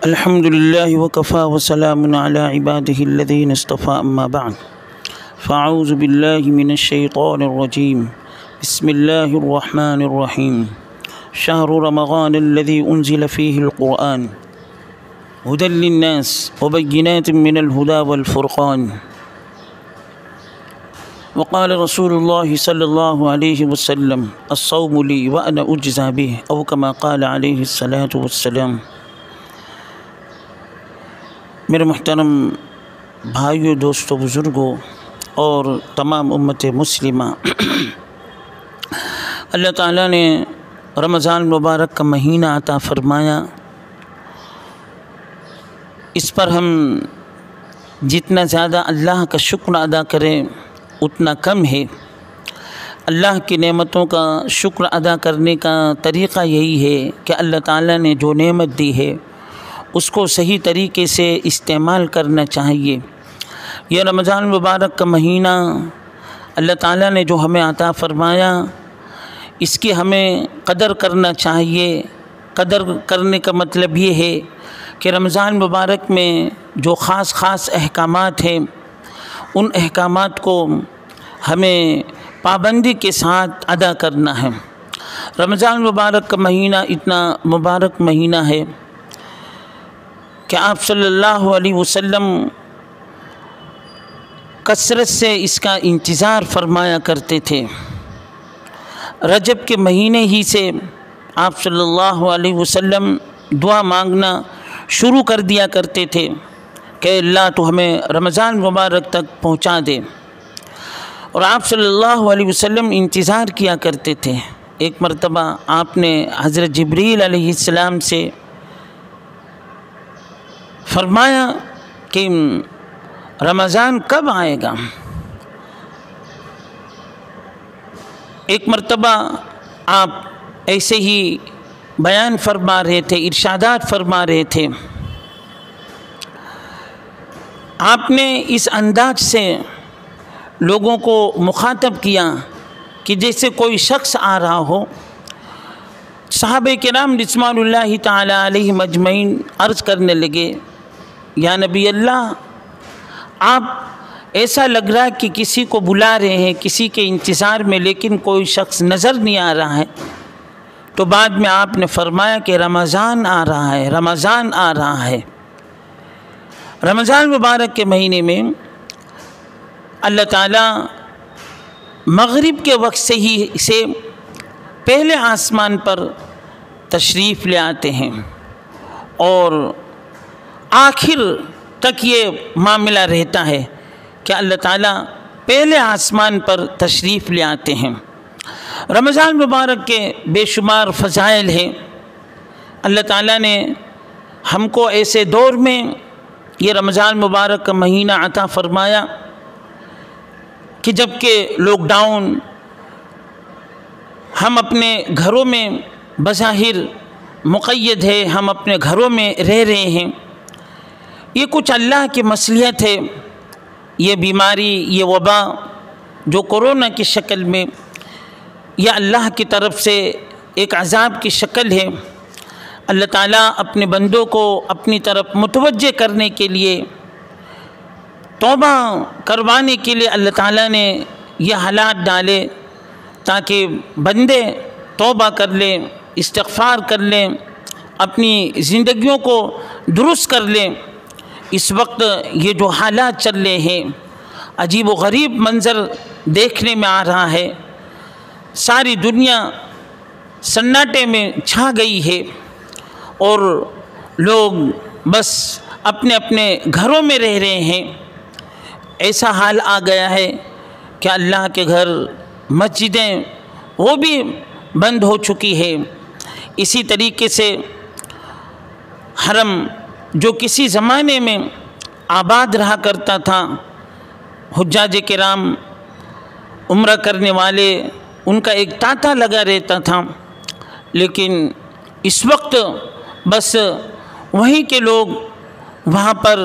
अल्हम्दुलिल्लाहि वकफ़ा वसलामुन अला इबादिहिल्लज़ीना इस्तफ़ा अम्मा बअद फ़अऊज़ु बिल्लाहि मिनश्शैतानिर्रजीम बिस्मिल्लाहिर्रहमानिर्रहीम शहरु रमज़ानिल्लज़ी उन्ज़िल फ़ीहिल क़ुरआन हुदल लिन्नास व बय्यिनातिन मिनल हुदा वल फ़ुरक़ान वक़ाल रसूलुल्लाहि सल्लल्लाहु अलैहि वसल्लम अस्सौमु ली व अना उज्ज़ा बिहि औ कमा क़ाल अलैहि सलातु वस्सलाम। मेरे मुहतरम भाइयों, दोस्तों, बुज़ुर्गों और तमाम उम्मत मुस्लिमा, अल्लाह ताला ने रमज़ान मुबारक का महीना अता फ़रमाया। इस पर हम जितना ज़्यादा अल्लाह का शुक्र अदा करें उतना कम है। अल्लाह की नेमतों का शुक्र अदा करने का तरीक़ा यही है कि अल्लाह ताला ने जो नेमत दी है उसको सही तरीके से इस्तेमाल करना चाहिए। यह रमज़ान मुबारक का महीना अल्लाह ताला ने जो हमें अता फ़रमाया, इसकी हमें कदर करना चाहिए। कदर करने का मतलब ये है कि रमज़ान मुबारक में जो ख़ास अहकामात हैं, उन अहकामात को हमें पाबंदी के साथ अदा करना है। रमज़ान मुबारक का महीना इतना मुबारक महीना है कि आप सल्लल्लाहु अलैहि वसल्लम कसरत से इसका इंतज़ार फरमाया करते थे। रजब के महीने ही से आप सल्लल्लाहु अलैहि वसल्लम दुआ मांगना शुरू कर दिया करते थे कि अल्लाह तो हमें रमज़ान मुबारक तक पहुंचा दे। और आप सल्लल्लाहु अलैहि वसल्लम इंतज़ार किया करते थे। एक मरतबा आपने हज़रत जिब्रील अलैहिस्सलाम से फरमाया कि रमज़ान कब आएगा। एक मरतबा आप ऐसे ही बयान फरमा रहे थे, इरशादात फरमा रहे थे। आपने इस अंदाज से लोगों को मुखातब किया कि जैसे कोई शख्स आ रहा हो। सहाबे किराम रिज़वानुल्लाहि ताला अलैहिम अजमईन अर्ज़ करने लगे, या नबी अल्लाह, आप ऐसा लग रहा है कि किसी को बुला रहे हैं, किसी के इंतज़ार में, लेकिन कोई शख्स नज़र नहीं आ रहा है। तो बाद में आपने फरमाया कि रमज़ान आ रहा है, रमज़ान आ रहा है। रमज़ान मुबारक के महीने में अल्लाह ताला मग़रिब के वक्त से पहले आसमान पर तशरीफ़ ले आते हैं और आखिर तक ये मामला रहता है कि अल्लाह ताला पहले आसमान पर तशरीफ़ ले आते हैं। रमज़ान मुबारक के बेशुमार फ़ज़ाइल हैं। अल्लाह ताला ने हमको ऐसे दौर में ये रमज़ान मुबारक का महीना अता फ़रमाया कि जबकि लॉकडाउन, हम अपने घरों में बज़ाहिर मुक़य्यद है, हम अपने घरों में रह रहे हैं। ये कुछ अल्लाह की मसलियत है। ये बीमारी, ये वबा जो कोरोना की शक्ल में, यह अल्लाह की तरफ से एक अज़ाब की शक्ल है। अल्लाह ताला अपने बंदों को अपनी तरफ मुतवज्जे करने के लिए, तौबा करवाने के लिए अल्लाह ताला ने यह हालात डाले ताकि बंदे तौबा कर लें, इस्तिग़फ़ार कर लें, अपनी ज़िंदगियों को दुरुस्त कर लें। इस वक्त ये जो हालात चल रहे हैं, अजीब व गरीब मंज़र देखने में आ रहा है। सारी दुनिया सन्नाटे में छा गई है और लोग बस अपने अपने घरों में रह रहे हैं। ऐसा हाल आ गया है कि अल्लाह के घर, मस्जिदें, वो भी बंद हो चुकी है। इसी तरीके से हरम जो किसी ज़माने में आबाद रहा करता था, हुज्जाज किराम, उम्रा करने वाले, उनका एक तांता लगा रहता था, लेकिन इस वक्त बस वहीं के लोग वहाँ पर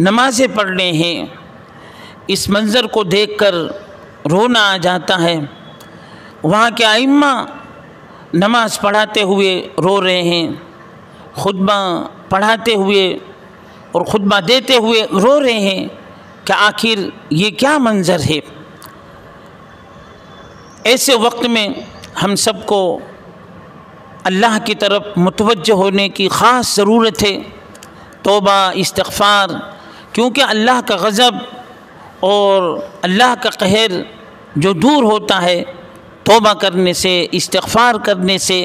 नमाज़ें पढ़ रहे हैं। इस मंज़र को देखकर रोना आ जाता है। वहाँ के आइम्मा नमाज़ पढ़ाते हुए रो रहे हैं, खुतबा पढ़ाते हुए और खुतबा देते हुए रो रहे हैं कि आखिर ये क्या मंज़र है। ऐसे वक्त में हम सबको अल्लाह की तरफ मुतवज्जह होने की ख़ास ज़रूरत है। तौबा, इस्तिग़फ़ार, क्योंकि अल्लाह का गज़ब और अल्लाह का कहर जो दूर होता है तौबा करने से, इस्तिग़फ़ार करने से।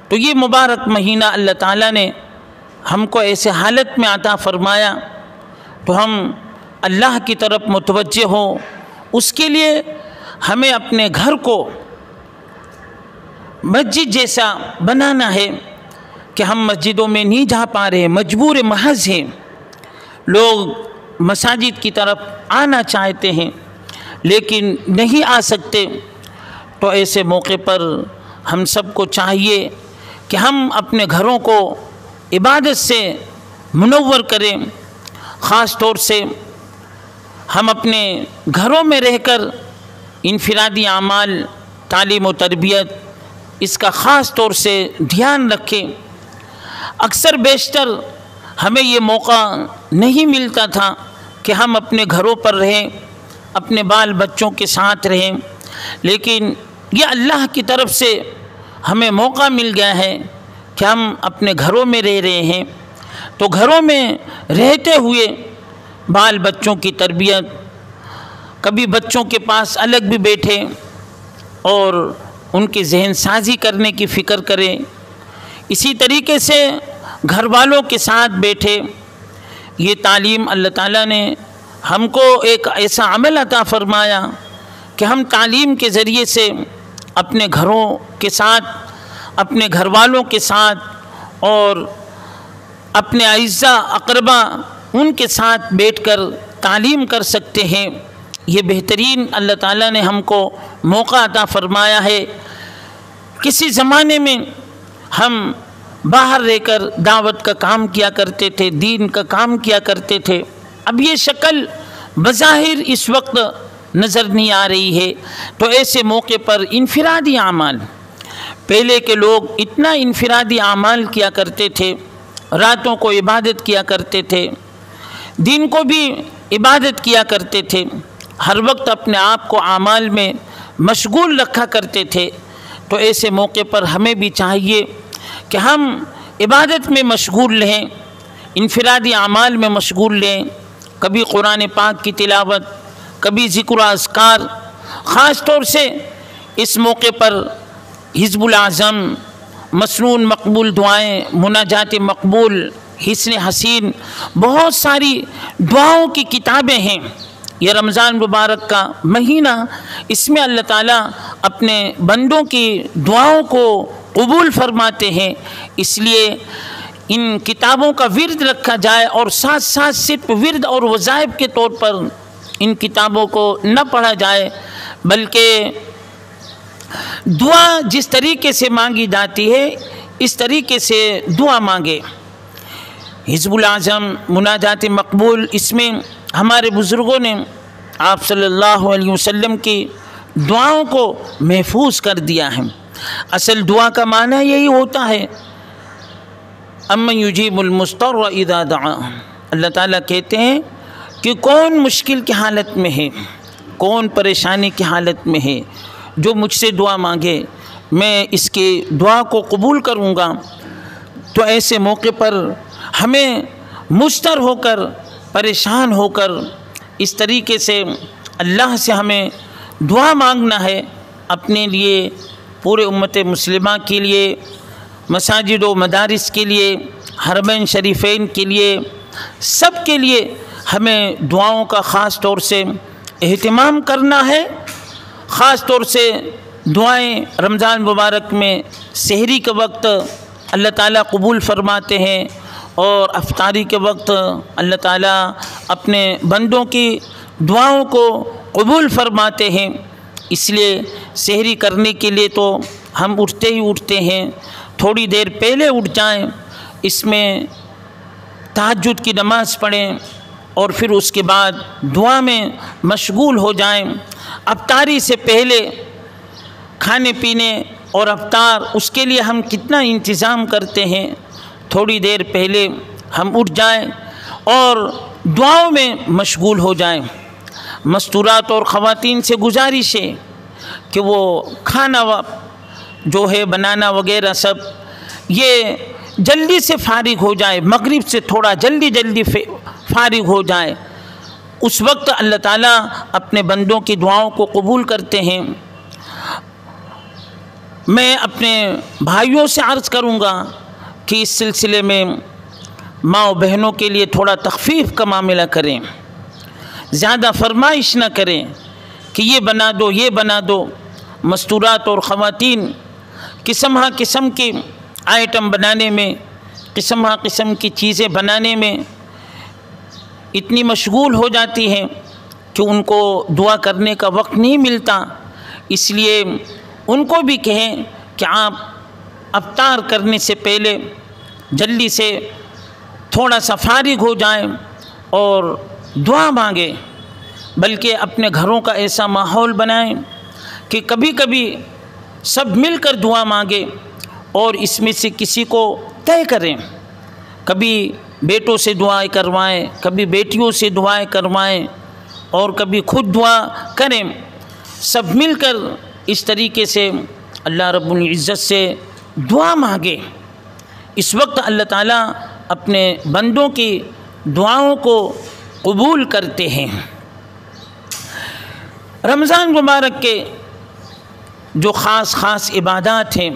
तो ये मुबारक महीना अल्लाह ताला ने हमको ऐसे हालत में अता फ़रमाया तो हम अल्लाह की तरफ मुतवज्जह हो। उसके लिए हमें अपने घर को मस्जिद जैसा बनाना है कि हम मस्जिदों में नहीं जा पा रहे, मजबूर महज हैं। लोग मसाजिद की तरफ आना चाहते हैं लेकिन नहीं आ सकते। तो ऐसे मौके पर हम सबको चाहिए कि हम अपने घरों को इबादत से मुनव्वर करें। ख़ास तौर से हम अपने घरों में रहकर इनफिरादी आमाल, तालीम व तरबियत, इसका ख़ास तौर से ध्यान रखें। अक्सर बेशतर हमें ये मौका नहीं मिलता था कि हम अपने घरों पर रहें, अपने बाल बच्चों के साथ रहें, लेकिन ये अल्लाह की तरफ से हमें मौका मिल गया है कि हम अपने घरों में रह रहे हैं। तो घरों में रहते हुए बाल बच्चों की तरबियत, कभी बच्चों के पास अलग भी बैठे और उनकी जहन साजी करने की फ़िक्र करें। इसी तरीके से घर वालों के साथ बैठे। ये तालीम अल्लाह ताला ने हमको एक ऐसा अमल अता फ़रमाया कि हम तालीम के ज़रिए से अपने घरों के साथ, अपने घर वालों के साथ और अपने अइज़्ज़ा अक़रबा उनके साथ बैठकर तालीम कर सकते हैं। ये बेहतरीन अल्लाह ताला ने हमको मौका अता फ़रमाया है। किसी ज़माने में हम बाहर रहकर दावत का काम किया करते थे, दीन का काम किया करते थे। अब ये शक्ल बज़ाहिर इस वक्त नज़र नहीं आ रही है। तो ऐसे मौके पर इनफिरादी आमाल, पहले के लोग इतना इनफिरादी आमाल किया करते थे, रातों को इबादत किया करते थे, दिन को भी इबादत किया करते थे, हर वक्त अपने आप को आमाल में मशगूल रखा करते थे। तो ऐसे मौके पर हमें भी चाहिए कि हम इबादत में मशगूल रहें, इनफिरादी आमाल में मशगूल रहें। कभी कुरान पाक की तिलावत, कभी ज़िक्र अज़कार, ख़ास तौर से इस मौके पर हिज़्बुल आज़म, मसनून मकबूल दुआएँ, मुनाजात मकबूल, हिस्न हसीन, बहुत सारी दुआओं की किताबें हैं। यह रमज़ान मुबारक का महीना, इसमें अल्लाह ताला अपने बंदों की दुआओं को कबूल फरमाते हैं। इसलिए इन किताबों का विर्द रखा जाए और साथ साथ सिर्फ विर्द और वज़ाइफ के तौर पर इन किताबों को न पढ़ा जाए, बल्कि दुआ जिस तरीके से मांगी जाती है इस तरीके से दुआ मांगे। हिज़्बुल आज़म, मुनाजात मकबूल, इसमें हमारे बुज़ुर्गों ने आप सल्लल्लाहु अलैहि वसल्लम की दुआओं को महफूज कर दिया है। असल दुआ का माना यही होता है, अम्मन युजीबुल मुस्तर्र इज़ा दआ। अल्लाह ताला कहते हैं कि कौन मुश्किल की हालत में है, कौन परेशानी की हालत में है, जो मुझसे दुआ मांगे मैं इसकी दुआ को कबूल करूँगा। तो ऐसे मौके पर हमें मुस्तर होकर, परेशान होकर इस तरीके से अल्लाह से हमें दुआ मांगना है, अपने लिए, पूरे उम्मत मुस्लिमा के लिए, मसाजिद व मदारिस के लिए, हरमैन शरीफ़ैन के लिए, सब के लिए हमें दुआओं का ख़ास तौर से एहतिमाम करना है। ख़ास तौर से दुआएं रमज़ान मुबारक में सहरी के वक्त अल्लाह ताला कबूल फरमाते हैं और अफ्तारी के वक्त अल्लाह ताला अपने बंदों की दुआओं को कबूल फरमाते हैं। इसलिए सहरी करने के लिए तो हम उठते ही उठते हैं, थोड़ी देर पहले उठ जाएं, इसमें तहज्जुद की नमाज़ पढ़ें और फिर उसके बाद दुआ में मशगूल हो जाएं। अफ्तारी से पहले खाने पीने और अफ्तार, उसके लिए हम कितना इंतज़ाम करते हैं, थोड़ी देर पहले हम उठ जाएं और दुआओं में मशगूल हो जाएं। मस्तूरात और ख़वातीन से गुजारिश है कि वो खाना जो है बनाना वगैरह सब ये जल्दी से फारिग हो जाए, मगरिब से थोड़ा जल्दी फारिग हो जाए। उस वक्त अल्लाह ताला अपने बंदों की दुआओं को कबूल करते हैं। मैं अपने भाइयों से अर्ज़ करूँगा कि इस सिलसिले में माँ और बहनों के लिए थोड़ा तख़फ़ीफ़ का मामला करें, ज़्यादा फरमाइश ना करें कि ये बना दो ये बना दो। मस्तूरात और ख़वातीन किस्म के आइटम बनाने में, किस्म की चीज़ें बनाने में इतनी मशगूल हो जाती हैं कि उनको दुआ करने का वक्त नहीं मिलता। इसलिए उनको भी कहें कि आप अफ्तार करने से पहले जल्दी से थोड़ा सा फारिग हो जाएं और दुआ मांगें, बल्कि अपने घरों का ऐसा माहौल बनाएं कि कभी कभी सब मिलकर दुआ मांगे और इसमें से किसी को तय करें। कभी बेटों से दुआएं करवाएं, कभी बेटियों से दुआएं करवाएं और कभी खुद दुआ करें। सब मिलकर इस तरीके से अल्लाह रब्बुल इज़्ज़त से दुआ मांगे। इस वक्त अल्लाह ताला अपने बंदों की दुआओं को कबूल करते हैं। रमज़ान मुबारक के जो ख़ास इबादत हैं,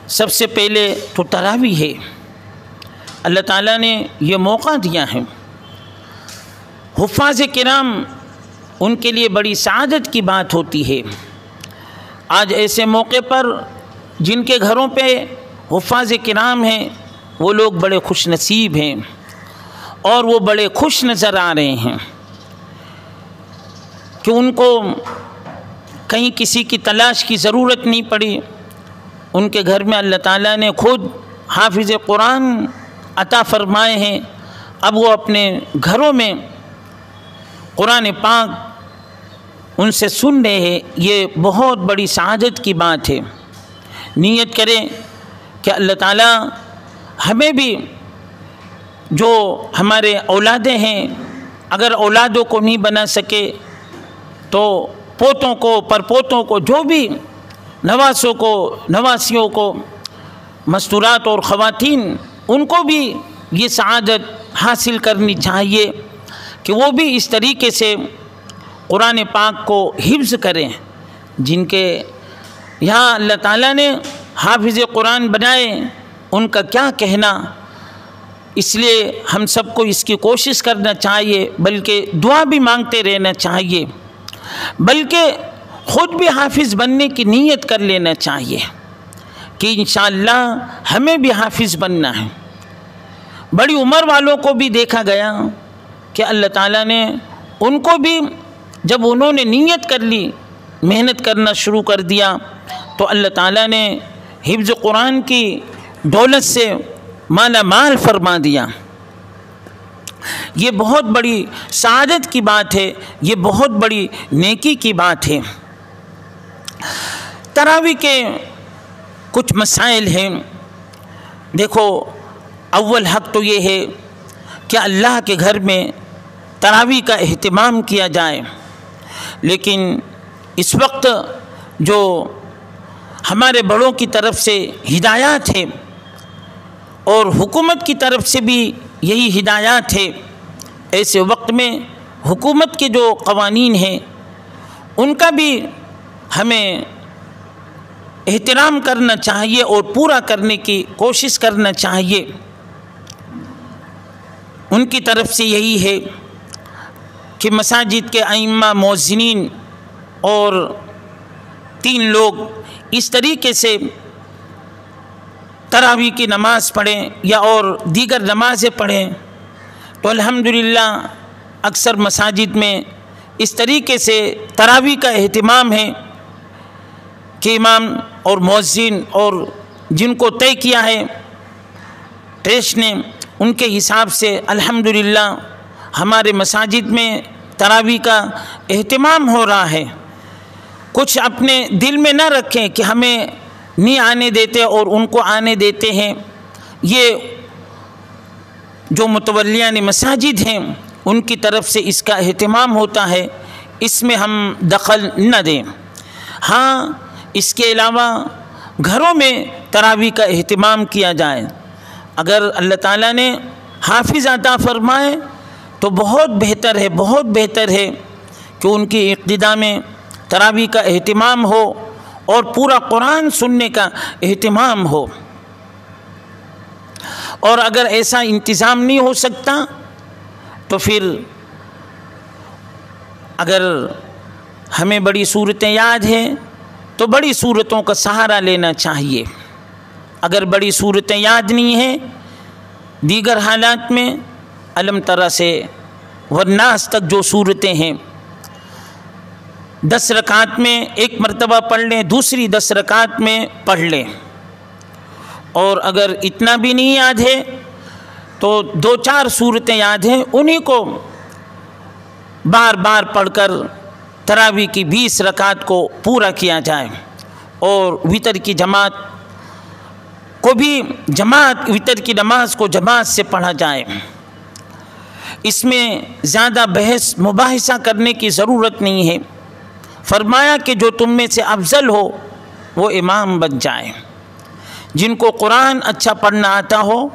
सबसे पहले तो तरावी है। अल्लाह ताला ने ये मौका दिया है। हुफ़ाज़ किराम उनके लिए बड़ी सआदत की बात होती है। आज ऐसे मौके पर जिनके घरों पे हुफ़ाज़ किराम हैं, वो लोग बड़े खुश नसीब हैं और वो बड़े खुश नज़र आ रहे हैं कि उनको कहीं किसी की तलाश की ज़रूरत नहीं पड़ी। उनके घर में अल्लाह ताला ने खुद हाफिज़ कुरान अता फ़रमाए हैं। अब वो अपने घरों में कुरान पाक उनसे सुन रहे हैं। ये बहुत बड़ी सआदत की बात है। नीयत करें कि अल्लाह ताला हमें भी, जो हमारे औलादें हैं, अगर औलादों को नहीं बना सके तो पोतों को, परपोतों को, जो भी नवासों को, नवासियों को, मस्तूरात और ख़वातीन, उनको भी ये सआदत हासिल करनी चाहिए कि वो भी इस तरीके से कुरान पाक को हिफ्ज़ करें। जिनके यहाँ अल्लाह ताला ने हाफिज़ कुरान बनाए, उनका क्या कहना। इसलिए हम सबको इसकी कोशिश करना चाहिए, बल्कि दुआ भी मांगते रहना चाहिए, बल्कि ख़ुद भी हाफिज़ बनने की नीयत कर लेना चाहिए कि इंशाअल्लाह हमें भी हाफिज़ बनना है। बड़ी उम्र वालों को भी देखा गया कि अल्लाह ताला ने उनको भी, जब उन्होंने नीयत कर ली, मेहनत करना शुरू कर दिया, तो अल्लाह ताला ने हिफ्ज़ कुरान की दौलत से माला माल फरमा दिया। ये बहुत बड़ी सआदत की बात है, ये बहुत बड़ी नेकी की बात है। तरावी के कुछ मसाइल हैं। देखो, अव्वल हक़ तो ये है कि अल्लाह के घर में तरावी का एहतिमाम किया जाए, लेकिन इस वक्त जो हमारे बड़ों की तरफ से हिदायत है और हुकूमत की तरफ से भी यही हिदायत है, ऐसे वक्त में हुकूमत के जो क़वानीन हैं उनका भी हमें एहतराम करना चाहिए और पूरा करने की कोशिश करना चाहिए। उनकी तरफ से यही है कि मसाजिद के अइम्मा, मुअज्जिनीन और 3 लोग इस तरीके से तरावी की नमाज़ पढ़ें या और दीगर नमाज़ें पढ़ें, तो अल्हम्दुलिल्लाह अक्सर मसाजिद में इस तरीके से तरावी का एहतिमाम है कि इमाम और मुअज्जिन और जिनको तय किया है ट्रस्ट ने, उनके हिसाब से अल्हम्दुलिल्लाह हमारे मसाजिद में तरावी का एहतिमाम हो रहा है। कुछ अपने दिल में न रखें कि हमें नहीं आने देते और उनको आने देते हैं। ये जो मुतवल्लियान मसाजिद हैं उनकी तरफ से इसका एहतमाम होता है, इसमें हम दखल न दें। हाँ, इसके अलावा घरों में तरावी का एहतमाम किया जाए। अगर अल्लाह ताला ने हाफिज़ अता फरमाए तो बहुत बेहतर है, बहुत बेहतर है कि उनकी इक़्तिदा में तरावी का एहतमाम हो और पूरा कुरान सुनने का एहतमाम हो। और अगर ऐसा इंतज़ाम नहीं हो सकता तो फिर अगर हमें बड़ी सूरतें याद हैं तो बड़ी सूरतों का सहारा लेना चाहिए। अगर बड़ी सूरतें याद नहीं हैं, दीगर हालात में अलम तरा से वन्नास तक जो सूरतें हैं 10 रकात में एक मरतबा पढ़ लें, दूसरी 10 रकात में पढ़ लें। और अगर इतना भी नहीं याद है तो 2-4 सूरतें याद हैं, उन्हीं को बार बार पढ़कर तरावी की 20 रकात को पूरा किया जाए। और वितर की जमात को भी वितर की नमाज को जमात से पढ़ा जाए। इसमें ज़्यादा बहस मुबाहिसा करने की ज़रूरत नहीं है। फरमाया कि जो तुम में से अफजल हो वो इमाम बन जाए। जिनको कुरान अच्छा पढ़ना आता हो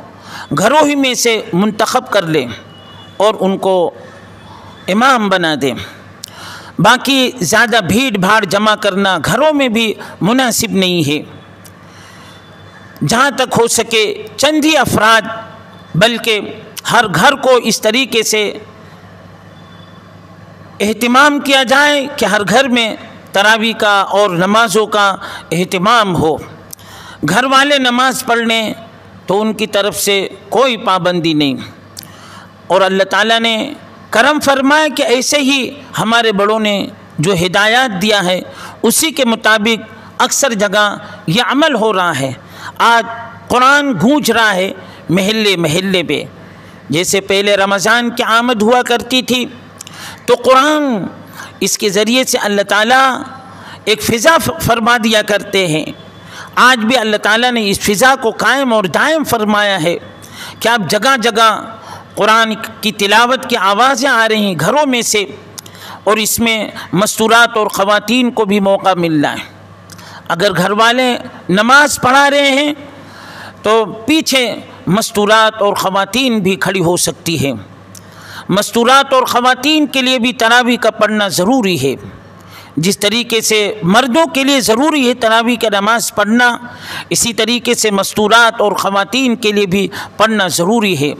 घरों ही में से मुंतखब कर लें और उनको इमाम बना दें। बाकी ज़्यादा भीड़ भाड़ जमा करना घरों में भी मुनासिब नहीं है। जहाँ तक हो सके चंद ही अफराद, बल्कि हर घर को इस तरीके से एहतिमाम किया जाए कि हर घर में तरावी का और नमाज़ों का एहतिमाम हो। घर वाले नमाज पढ़ लें तो उनकी तरफ से कोई पाबंदी नहीं। और अल्लाह ताला ने करम फरमाया कि ऐसे ही हमारे बड़ों ने जो हिदायत दिया है उसी के मुताबिक अक्सर जगह यह अमल हो रहा है। आज कुरान गूंज रहा है महल्ले महल्ले पे। जैसे पहले रमज़ान की आमद हुआ करती थी तो कुरान इसके ज़रिए से अल्लाह ताला एक फ़िज़ा फरमा दिया करते हैं। आज भी अल्लाह ताला ने इस फ़िज़ा को कायम और दायम फरमाया है कि आप जगह जगह कुरान की तिलावत की आवाज़ें आ रही हैं घरों में से, और इसमें मस्तूरात और ख़वातीन को भी मौका मिल रहा है। अगर घर वाले नमाज पढ़ा रहे हैं तो पीछे मस्तूरात और ख़वातीन भी खड़ी हो सकती है। मस्तूरात और ख़वातीन के लिए भी तरावी का पढ़ना ज़रूरी है। जिस तरीके से मर्दों के लिए ज़रूरी है तरावी का नमाज पढ़ना, इसी तरीके से मस्तूरात और ख़वातीन के लिए भी पढ़ना ज़रूरी है।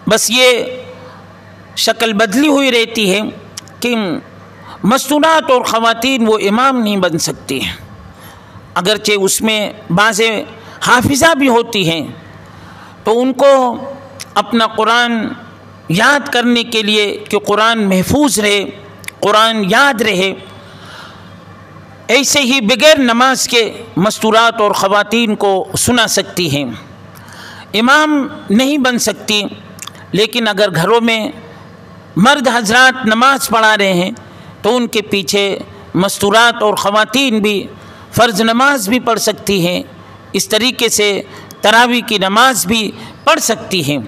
बस ये शक्ल बदली हुई रहती है कि मस्तूरात और ख़वातीन वो इमाम नहीं बन सकती। अगरचे उसमें बाज़े हाफिज़ा भी होती हैं तो उनको अपना कुरान याद करने के लिए कि कुरान महफूज रहे, कुरान याद रहे, ऐसे ही बगैर नमाज के मस्तूरात और ख़वातीन को सुना सकती हैं। इमाम नहीं बन सकती, लेकिन अगर घरों में मर्द हजरात नमाज पढ़ा रहे हैं तो उनके पीछे मस्तूरात और ख़वातीन भी फ़र्ज़ नमाज भी पढ़ सकती हैं। इस तरीके से तरावी की नमाज भी पढ़ सकती हैं।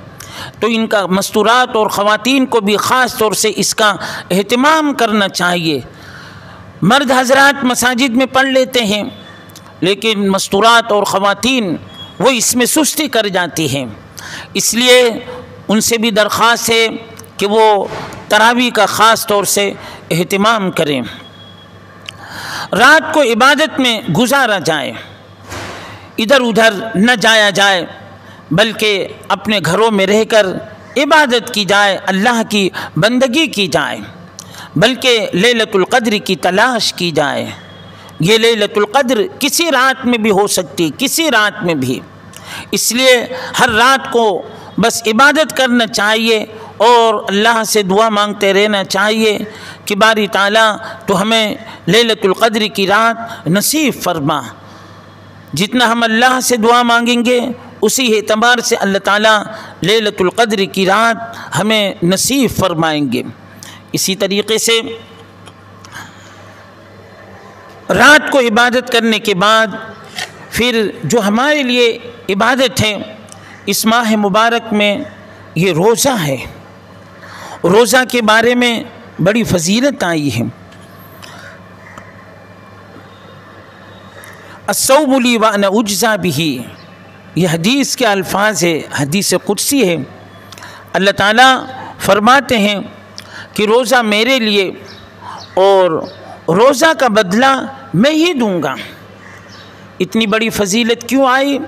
तो इनका मस्तूरात और ख़वातीन को भी ख़ास तौर से इसका एहतिमाम करना चाहिए। मर्द हजरात मसाजिद में पढ़ लेते हैं लेकिन मस्तूरात और ख़वातीन वो इसमें सुस्ती कर जाती हैं। इसलिए उनसे भी दरख्वास्त है कि वो तरावी का ख़ास तौर से एहतिमाम करें। रात को इबादत में गुजारा जाए, इधर उधर न जाया जाए, बल्कि अपने घरों में रहकर इबादत की जाए, अल्लाह की बंदगी की जाए, बल्कि लैलतुल क़द्र की तलाश की जाए। ये लैलतुल क़द्र किसी रात में भी हो सकती, किसी रात में भी। इसलिए हर रात को बस इबादत करना चाहिए और अल्लाह से दुआ मांगते रहना चाहिए कि बारी ताला तो हमें लैलतुल क़द्र की रात नसीब फरमा। जितना हम अल्लाह से दुआ मांगेंगे उसी एतबार से अल्लाह ताला लैलतुल क़द्र की रात हमें नसीब फरमाएंगे। इसी तरीके से रात को इबादत करने के बाद फिर जो हमारे लिए इबादत है। इस माह मुबारक में ये रोज़ा है। रोज़ा के बारे में बड़ी फजीलत आई है। अस्सौमु ली व अना उज्ज़ा बिही, ये हदीस के अल्फाज है, हदीस कुदसी है। अल्लाह ताला फरमाते हैं कि रोज़ा मेरे लिए और रोज़ा का बदला मैं ही दूंगा। इतनी बड़ी फजीलत क्यों आई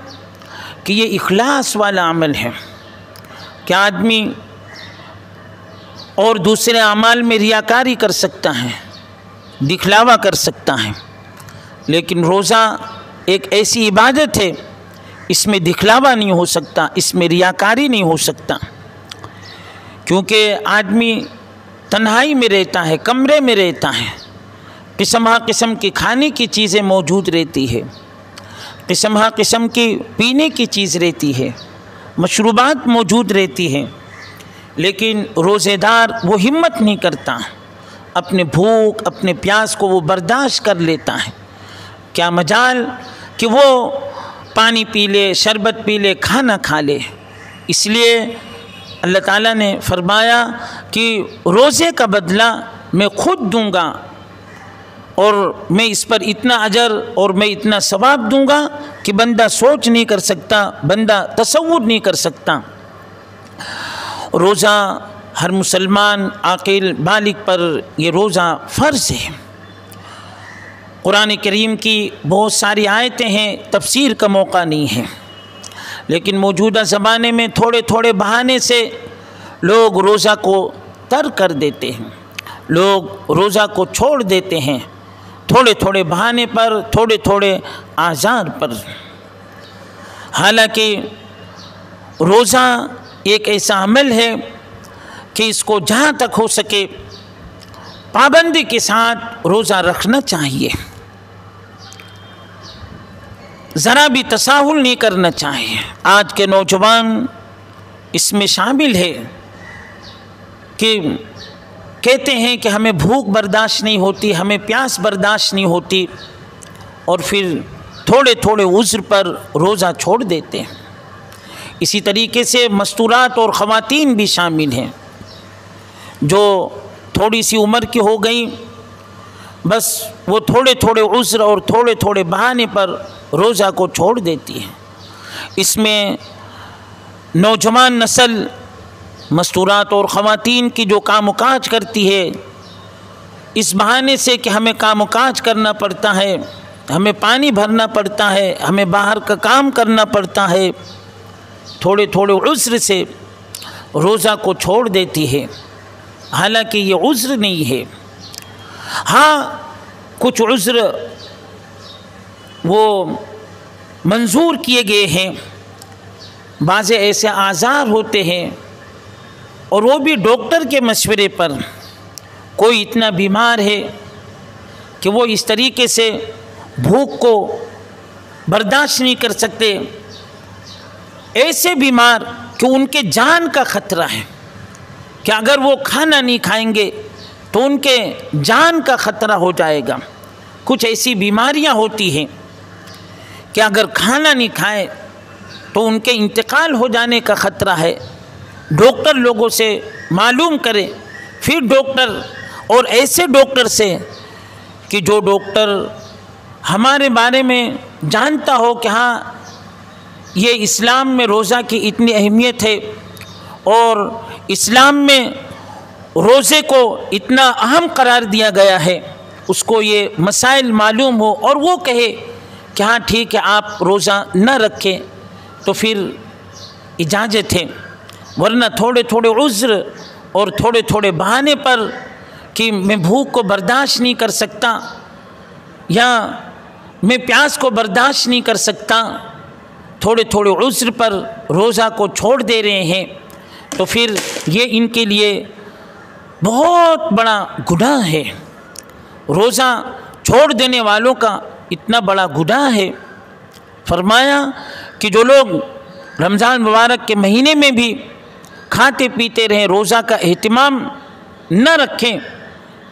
कि ये इखलास वाला अमल है। क्या आदमी और दूसरे अमाल में रियाकारी कर सकता है, दिखलावा कर सकता है, लेकिन रोज़ा एक ऐसी इबादत है, इसमें दिखलावा नहीं हो सकता, इसमें रियाकारी नहीं हो सकता। क्योंकि आदमी तन्हाई में रहता है, कमरे में रहता है, किस्म किस्म की खाने की चीज़ें मौजूद रहती है, किस्म किस्म की पीने की चीज़ रहती है, मशरूबात मौजूद रहती है, लेकिन रोज़ेदार वो हिम्मत नहीं करता, अपने भूख अपने प्यास को वो बर्दाश्त कर लेता है। क्या मजाल कि वो पानी पी ले, शरबत पी ले, खाना खा ले। इसलिए अल्लाह ताला ने फरमाया कि रोज़े का बदला मैं खुद दूंगा और मैं इस पर इतना अजर और मैं इतना सवाब दूंगा कि बंदा सोच नहीं कर सकता, बंदा तसव्वुर नहीं कर सकता। रोज़ा हर मुसलमान आकिल बालिग पर ये रोज़ा फ़र्ज़ है। कुरान करीम की बहुत सारी आयतें हैं, तफसीर का मौका नहीं है, लेकिन मौजूदा ज़माने में थोड़े थोड़े बहाने से लोग रोज़ा को तर्क कर देते हैं, लोग रोज़ा को छोड़ देते हैं, थोड़े थोड़े बहाने पर, थोड़े थोड़े आज़ार पर। हालांकि रोज़ा एक ऐसा अमल है कि इसको जहाँ तक हो सके पाबंदी के साथ रोज़ा रखना चाहिए, ज़रा भी तसाहुल नहीं करना चाहिए। आज के नौजवान इसमें शामिल है कि कहते हैं कि हमें भूख बर्दाश्त नहीं होती, हमें प्यास बर्दाश्त नहीं होती, और फिर थोड़े थोड़े उज़्र पर रोज़ा छोड़ देते हैं। इसी तरीके से मस्तूरात और ख़वातीन भी शामिल हैं, जो थोड़ी सी उम्र की हो गई, बस वो थोड़े थोड़े उज़्र और थोड़े थोड़े बहाने पर रोज़ा को छोड़ देती है। इसमें नौजवान नस्ल मस्तूरात और ख़वातीन की जो कामकाज करती है, इस बहाने से कि हमें कामकाज करना पड़ता है, हमें पानी भरना पड़ता है, हमें बाहर का काम करना पड़ता है, थोड़े थोड़े उज़्र से रोज़ा को छोड़ देती है। हालांकि ये उज़्र नहीं है। हाँ, कुछ उज़्र वो मंजूर किए गए हैं, बाज़े ऐसे आज़ार होते हैं और वो भी डॉक्टर के मशवरे पर। कोई इतना बीमार है कि वो इस तरीके से भूख को बर्दाश्त नहीं कर सकते, ऐसे बीमार कि उनके जान का ख़तरा है, कि अगर वो खाना नहीं खाएंगे तो उनके जान का ख़तरा हो जाएगा। कुछ ऐसी बीमारियां होती हैं कि अगर खाना नहीं खाएं तो उनके इंतकाल हो जाने का ख़तरा है। डॉक्टर लोगों से मालूम करें, फिर डॉक्टर, और ऐसे डॉक्टर से कि जो डॉक्टर हमारे बारे में जानता हो कि हाँ, ये इस्लाम में रोज़ा की इतनी अहमियत है और इस्लाम में रोज़े को इतना अहम करार दिया गया है, उसको ये मसाइल मालूम हो और वो कहे कि हाँ ठीक है आप रोज़ा न रखें, तो फिर इजाज़त है। वरना थोड़े थोड़े उज़्र और थोड़े थोड़े बहाने पर कि मैं भूख को बर्दाश्त नहीं कर सकता या मैं प्यास को बर्दाश्त नहीं कर सकता, थोड़े थोड़े उज़्र पर रोज़ा को छोड़ दे रहे हैं, तो फिर ये इनके लिए बहुत बड़ा गुनाह है। रोज़ा छोड़ देने वालों का इतना बड़ा गुनाह है। फरमाया कि जो लोग रमज़ान मुबारक के महीने में भी खाते पीते रहें, रोज़ा का एहतिमाम न रखें,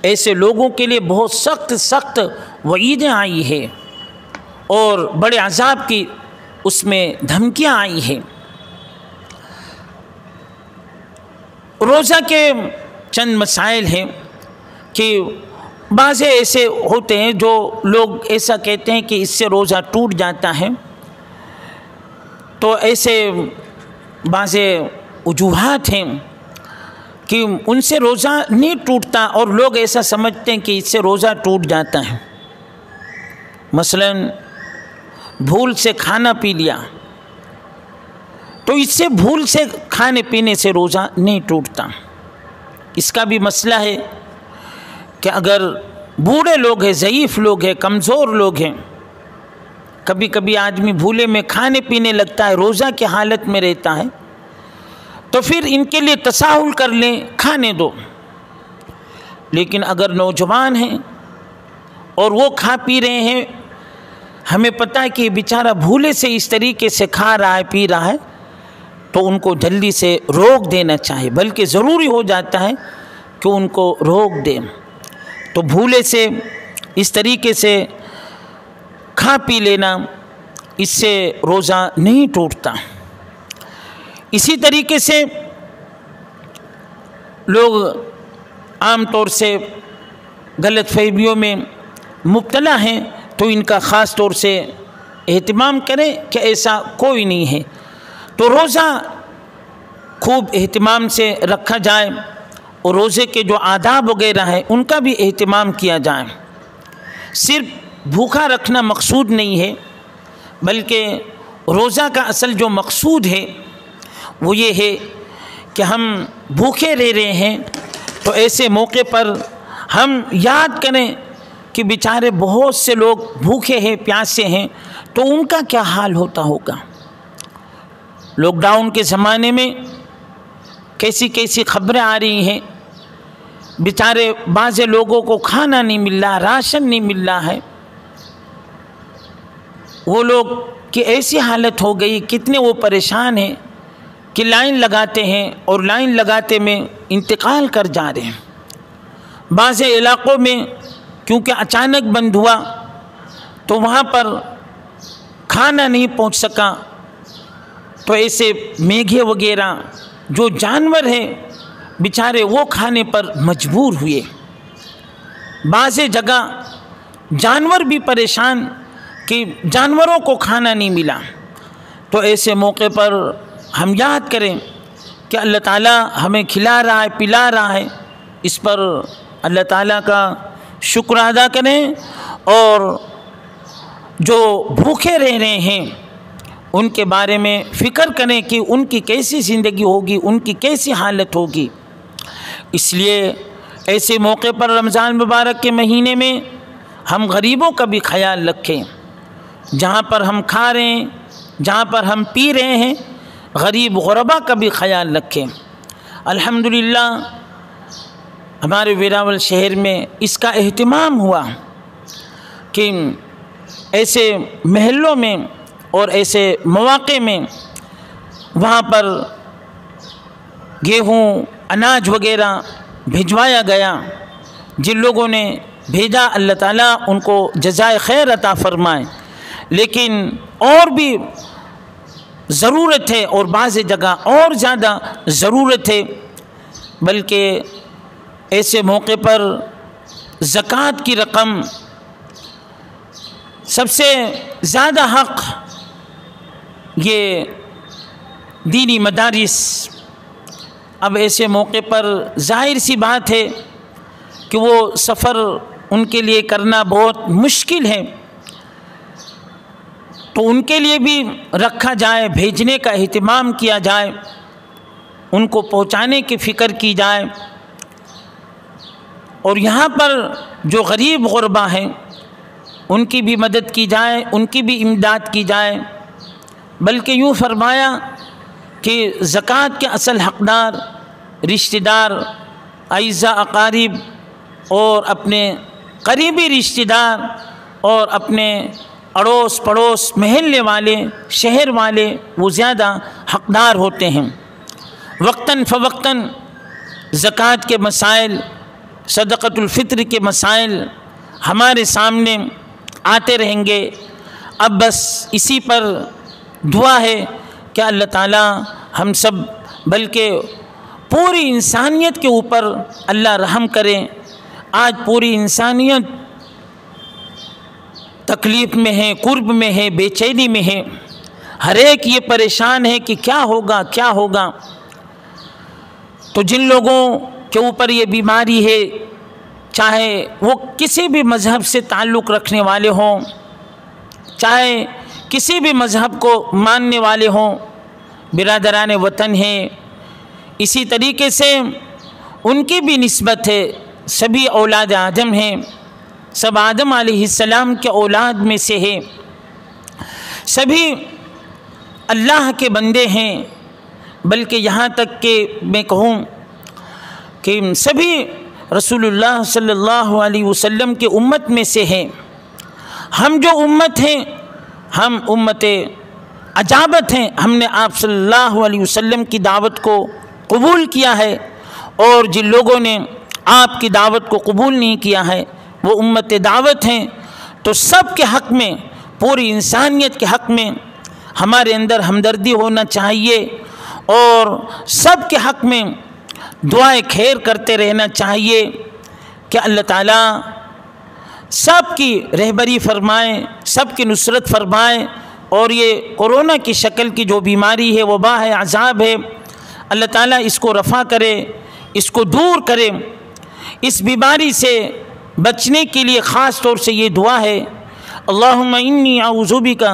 ऐसे लोगों के लिए बहुत सख्त सख्त वईदें आई है और बड़े अज़ाब की उसमें धमकियां आई हैं। रोज़ा के चंद मसाइल हैं कि बाज़ ऐसे होते हैं जो लोग ऐसा कहते हैं कि इससे रोज़ा टूट जाता है, तो ऐसे बाज़ वजूहात हैं कि उनसे रोज़ा नहीं टूटता और लोग ऐसा समझते हैं कि इससे रोज़ा टूट जाता है। मसलन भूल से खाना पी लिया, तो इससे भूल से खाने पीने से रोज़ा नहीं टूटता। इसका भी मसला है कि अगर बूढ़े लोग हैं, ज़ईफ़ लोग हैं, कमज़ोर लोग हैं, कभी कभी आदमी भूले में खाने पीने लगता है, रोज़ा की हालत में रहता है, तो फिर इनके लिए तसाहुल कर लें, खाने दो। लेकिन अगर नौजवान हैं और वो खा पी रहे हैं, हमें पता है कि बेचारा भूले से इस तरीके से खा रहा है, पी रहा है, तो उनको जल्दी से रोक देना चाहिए, बल्कि ज़रूरी हो जाता है कि उनको रोक दें। तो भूले से इस तरीके से खा पी लेना, इससे रोज़ा नहीं टूटता। इसी तरीके से लोग आम तौर से गलत फहमियों में मुब्तला हैं, तो इनका ख़ास तौर से एहतिमाम करें कि ऐसा कोई नहीं है। तो रोज़ा खूब एहतिमाम से रखा जाए और रोज़े के जो आदाब वगैरह हैं उनका भी एहतिमाम किया जाए। सिर्फ भूखा रखना मकसूद नहीं है, बल्कि रोज़ा का असल जो मकसूद है वो ये है कि हम भूखे रह रहे हैं, तो ऐसे मौके पर हम याद करें कि बेचारे बहुत से लोग भूखे हैं, प्यासे हैं, तो उनका क्या हाल होता होगा। लॉकडाउन के ज़माने में कैसी कैसी खबरें आ रही हैं, बेचारे बाज़ लोगों को खाना नहीं मिल रहा, राशन नहीं मिल रहा है, वो लोग की ऐसी हालत हो गई, कितने वो परेशान हैं कि लाइन लगाते हैं और लाइन लगाते में इंतकाल कर जा रहे हैं। बाज़ इलाक़ों में क्योंकि अचानक बंद हुआ तो वहाँ पर खाना नहीं पहुँच सका, तो ऐसे मेघे वगैरह जो जानवर हैं बेचारे वो खाने पर मजबूर हुए। बाज़ जगह जानवर भी परेशान कि जानवरों को खाना नहीं मिला। तो ऐसे मौके पर हम याद करें कि अल्लाह ताला हमें खिला रहा है, पिला रहा है, इस पर अल्लाह ताला का शुक्र अदा करें, और जो भूखे रह रहे हैं उनके बारे में फ़िक्र करें कि उनकी कैसी ज़िंदगी होगी, उनकी कैसी हालत होगी। इसलिए ऐसे मौके पर रमज़ान मुबारक के महीने में हम गरीबों का भी ख्याल रखें। जहाँ पर हम खा रहे हैं, जहाँ पर हम पी रहे हैं, गरीब गुरबा का भी ख्याल रखें। अल्हम्दुलिल्लाह हमारे वेरावल शहर में इसका एहतिमाम हुआ कि ऐसे महलों में और ऐसे मौक़े में वहाँ पर गेहूँ, अनाज वगैरह भिजवाया गया। जिन लोगों ने भेजा अल्लाह ताला उनको जज़ाए खैर अता फ़रमाए, लेकिन और भी ज़रूरत है और बाज़ जगह और ज़्यादा ज़रूरत है। बल्कि ऐसे मौके पर ज़कात की रकम सबसे ज़्यादा हक़ ये दीनी मदारिस। अब ऐसे मौके पर ज़ाहिर सी बात है कि वो सफ़र उनके लिए करना बहुत मुश्किल है, तो उनके लिए भी रखा जाए, भेजने का एहतिमाम किया जाए, उनको पहुंचाने की फ़िक्र की जाए। और यहाँ पर जो गरीब गुरबा हैं उनकी भी मदद की जाए, उनकी भी इमदाद की जाए। बल्कि यूँ फरमाया कि ज़कात के असल हक़दार रिश्तेदार, अइज़ा अकारिब और अपने करीबी रिश्तेदार और अपने अड़ोस पड़ोस, महल्ले वाले, शहर वाले, वो ज़्यादा हक़दार होते हैं। वक्तन फ़वक्तन ज़कात के मसाइल, सदक़तुल फ़ित्र के मसाइल हमारे सामने आते रहेंगे। अब बस इसी पर दुआ है कि अल्लाह ताला हम सब बल्कि पूरी इंसानियत के ऊपर अल्लाह रहम करें। आज पूरी इंसानियत तकलीफ़ में है, कुर्ब में है, बेचैनी में है। हर एक ये परेशान है कि क्या होगा क्या होगा। तो जिन लोगों के ऊपर ये बीमारी है, चाहे वो किसी भी मज़हब से ताल्लुक़ रखने वाले हों, चाहे किसी भी मज़हब को मानने वाले हों, बिरादरान वतन हैं, इसी तरीके से उनकी भी निस्बत है। सभी औलाद आदम हैं, सब आदम अलैहिस्सलाम के औलाद में से है, सभी अल्लाह के बंदे हैं। बल्कि यहाँ तक कि मैं कहूँ कि सभी रसूलुल्लाह सल्लल्लाहु अलैहि वसल्लम के उम्मत में से हैं। हम जो उम्मत हैं, हम उम्मत अजाबत हैं। हमने आप सल्लल्लाहु अलैहि वसल्लम की दावत को कबूल किया है, और जिन लोगों ने आपकी दावत को कबूल नहीं किया है वो उम्मत दावत हैं। तो सब के हक़ में, पूरी इंसानियत के हक़ में हमारे अंदर हमदर्दी होना चाहिए, और सब के हक़ में दुआएं खैर करते रहना चाहिए कि अल्लाह ताला सब की रहबरी फरमाएँ, सब की नुसरत फरमाएँ। और ये कोरोना की शक्ल की जो बीमारी है, वबा है, अज़ाब है, अल्लाह ताला इसको रफ़ा करे, इसको दूर करे। इस बीमारी से बचने के लिए ख़ास तौर से ये दुआ है, अल्लाहुम्मा इन्नी अऊज़ु बिका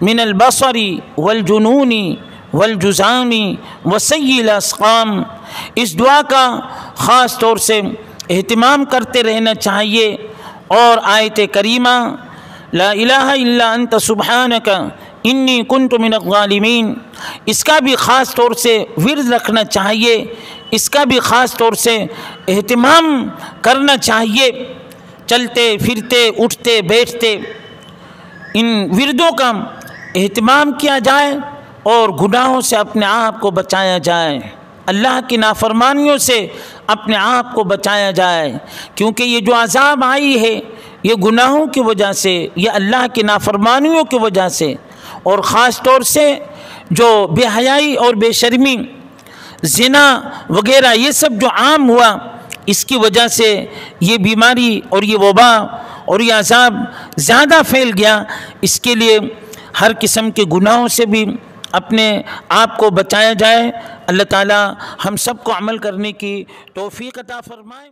मिनल बसरी वल जुनूनी वल जुज़ामी व सय्यिल अस्क़ाम। इस दुआ का ख़ास तौर से एहतिमाम करते रहना चाहिए। और आयत करीमा ला इलाहा इल्ला अंत सुब्हानका इन्नी कुन्तु मिनज़ ज़ालिमीन, इसका भी ख़ास तौर से विर्द रखना चाहिए, इसका भी ख़ास तौर से एहतिमाम करना चाहिए। चलते फिरते उठते बैठते इन विर्दों का एहतिमाम किया जाए और गुनाहों से अपने आप को बचाया जाए, अल्लाह की नाफरमानियों से अपने आप को बचाया जाए। क्योंकि ये जो अज़ाब आई है ये गुनाहों की वजह से, ये अल्लाह की नाफरमानियों की वजह से, और ख़ास तौर से जो बेहयाई और बेशर्मी, ज़िना वगैरह ये सब जो आम हुआ, इसकी वजह से ये बीमारी और ये वबा और ये अज़ाब ज़्यादा फैल गया। इसके लिए हर किस्म के गुनाहों से भी अपने आप को बचाया जाए। अल्लाह ताला हम सब को अमल करने की तौफ़ीक़ अता फ़रमाए।